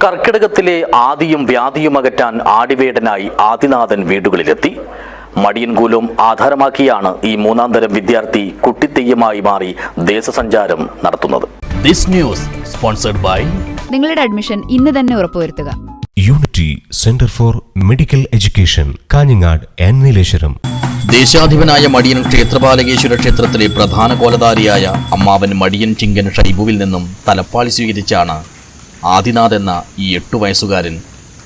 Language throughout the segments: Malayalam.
കർക്കിടകത്തിലെ ആദിയും വ്യാധിയും അകറ്റാൻ ആടിവേടനായി ആദിനാഥൻ വീടുകളിലെത്തി. മടിയൻകൂലം ആധാരമാക്കിയാണ് ഈ മൂന്നാം തരം വിദ്യാർത്ഥി കുട്ടിത്തെയ്യമായി മാറി ദേശസഞ്ചാരം നടത്തുന്നത്. ദിസ് ന്യൂസ് സ്പോൺസർഡ് ബൈ നിങ്ങളുടെ അഡ്മിഷൻ ഇന്ന് തന്നെ ഉറപ്പുവരുത്തുക. Unity centre for medical education, Kanhangad and Nileshwaram. ദേശാധിപനായ മടിയൻ ക്ഷേത്രപാലകേശ്വര ക്ഷേത്രത്തിലെ പ്രധാന കോലധാരിയായ അമ്മാവൻ മടിയൻ ചിങ്കൻ ഷൈബുവിൽ നിന്നും തലപ്പാളി സ്വീകരിച്ചാണ് ആദിനാഥ് എന്ന ഈ 8 വയസ്സുകാരൻ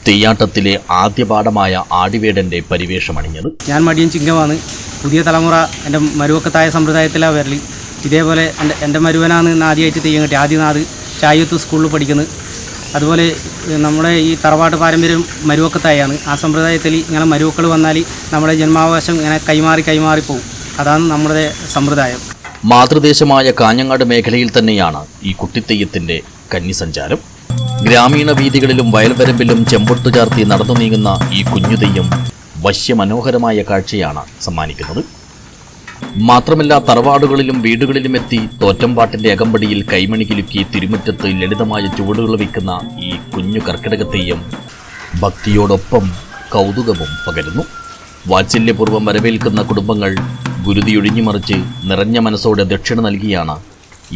തെയ്യാട്ടത്തിലെ ആദ്യ പാഠമായ ആടിവേടന്റെ പരിവേഷമണിഞ്ഞത്. ഞാൻ മടിയൻ ചിങ്കമാണ്. പുതിയ തലമുറ എൻ്റെ മരുവക്കത്തായ സമ്പ്രദായത്തിലാണ് വരൽ. ഇതേപോലെ എൻ്റെ മരുവനാണ് ആദ്യമായിട്ട് തെയ്യം കെട്ടി. ആദിനാഥ് ചായത്ത് സ്കൂളിൽ പഠിക്കുന്നത്. അതുപോലെ നമ്മുടെ ഈ തറവാട്ട് പാരമ്പര്യം മരുവക്കത്തായാണ്. ആ സമ്പ്രദായത്തിൽ ഇങ്ങനെ മരുവക്കൾ വന്നാൽ നമ്മുടെ ജന്മാവകാശം ഇങ്ങനെ കൈമാറി പോകും. അതാണ് നമ്മുടെ സമ്പ്രദായം. മാതൃദേശമായ കാഞ്ഞങ്ങാട് മേഖലയിൽ തന്നെയാണ് ഈ കുട്ടിത്തെയ്യത്തിന്റെ കന്നിസഞ്ചാരം. ഗ്രാമീണ വീഥികളിലും വയൽവരമ്പിലും ചെമ്പൊട്ടു ചാർത്തി നടന്നു നീങ്ങുന്ന ഈ കുഞ്ഞുതെയ്യം വശ്യമനോഹരമായ കാഴ്ചയാണ് സമ്മാനിക്കുന്നത്. മാത്രമല്ല, തറവാടുകളിലും വീടുകളിലും എത്തി തോറ്റംപാട്ടിന്റെ അകമ്പടിയിൽ കൈമണി കിലുക്കി തിരുമുറ്റത്ത് ലളിതമായ ചുവടുകൾ വയ്ക്കുന്ന ഈ കുഞ്ഞു കർക്കിടക തെയ്യം ഭക്തിയോടൊപ്പം കൗതുകവും പകരുന്നു. വാത്സല്യപൂർവ്വം വരവേൽക്കുന്ന കുടുംബങ്ങൾ ഗുരുതിയൊഴിഞ്ഞുമറിച്ച് നിറഞ്ഞ മനസ്സോടെ ദക്ഷിണ നൽകിയാണ്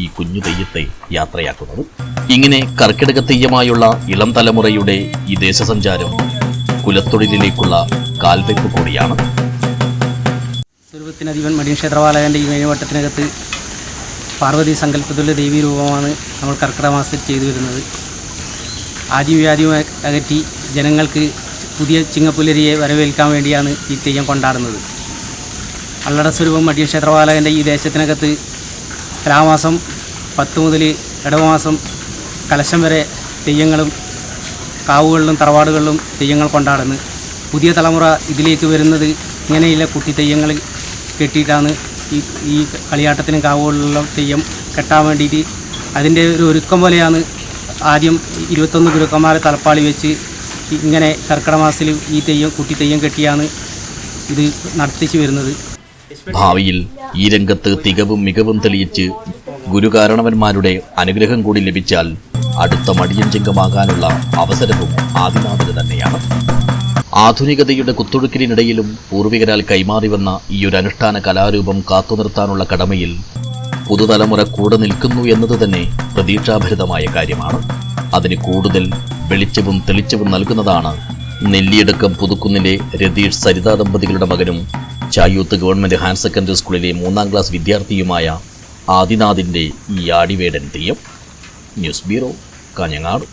ഈ കുഞ്ഞു തെയ്യത്തെ യാത്രയാക്കുന്നത്. ഇങ്ങനെ കർക്കിടക തെയ്യമായുള്ള ഇളം തലമുറയുടെ ഈ ദേശസഞ്ചാരം കുലത്തൊഴിലിലേക്കുള്ള കാൽവെപ്പ് കൂടിയാണ്. സ്വരൂപത്തിനധിപൻ മടിയൻ ക്ഷേത്രപാലകൻ്റെ ഈ മേൽവട്ടത്തിനകത്ത് പാർവതി സങ്കല്പത്തിലുള്ള ദേവീ രൂപമാണ് നമ്മൾ കർക്കിടക മാസത്തിൽ ചെയ്തു വരുന്നത്. ആദ്യം വ്യാധിയും അകറ്റി ജനങ്ങൾക്ക് പുതിയ ചിങ്ങപ്പുലരിയെ വരവേൽക്കാൻ വേണ്ടിയാണ് ഈ തെയ്യം കൊണ്ടാടുന്നത്. അള്ളട സ്വരൂപം മടിയൻ ക്ഷേത്രപാലകൻ്റെ ഈ ദേശത്തിനകത്ത് തുലാമാസം 10 മുതൽ ഇടവമാസം കലശം വരെ തെയ്യങ്ങളും കാവുകളിലും തറവാടുകളിലും തെയ്യങ്ങൾ കൊണ്ടാടുന്നു. പുതിയ തലമുറ ഇതിലേക്ക് വരുന്നത് ഇങ്ങനെയുള്ള കുട്ടി തെയ്യങ്ങൾ കെട്ടിയിട്ടാണ് ഈ കളിയാട്ടത്തിനും കാവുകളിലുള്ള തെയ്യം കെട്ടാൻ വേണ്ടിയിട്ട് അതിൻ്റെ ഒരു ഒരുക്കം പോലെയാണ്. ആദ്യം 21 ഗുരുക്കന്മാരെ തലപ്പാളി വെച്ച് ഇങ്ങനെ കർക്കിടക മാസത്തിൽ ഈ തെയ്യം കുട്ടി തെയ്യം കെട്ടിയാണ് ഇത് നടത്തിച്ചു വരുന്നത്. ഭാവിയിൽ ഈ രംഗത്ത് തികവും മികവും തെളിയിച്ച് ഗുരുകാരണവന്മാരുടെ അനുഗ്രഹം കൂടി ലഭിച്ചാൽ അടുത്ത മടിയൻ ചിങ്കമാകാനുള്ള അവസരവും ആദിനാഥന് തന്നെയാണ്. ആധുനികതയുടെ കുത്തൊഴുക്കിനിടയിലും പൂർവികരാൽ കൈമാറി വന്ന ഈ ഒരു അനുഷ്ഠാന കലാരൂപം കാത്തുനിർത്താനുള്ള കടമയിൽ പുതുതലമുറ കൂടെ നിൽക്കുന്നു എന്നത് തന്നെ പ്രതീക്ഷാഭരിതമായ കാര്യമാണ്. അതിന് കൂടുതൽ വെളിച്ചവും തെളിച്ചവും നൽകുന്നതാണ് നെല്ലിയടക്കം പുതുക്കുന്നിലെ രതീഷ് സരിത ദമ്പതികളുടെ മകനും ചായൂത്ത് ഗവൺമെന്റ് ഹയർ സെക്കൻഡറി സ്കൂളിലെ 3ാം ക്ലാസ് വിദ്യാർത്ഥിയുമായ ആദിനാഥിന്റെ ഈ ആടിവേടൻ തെയ്യം. News bureau, Kanhangad.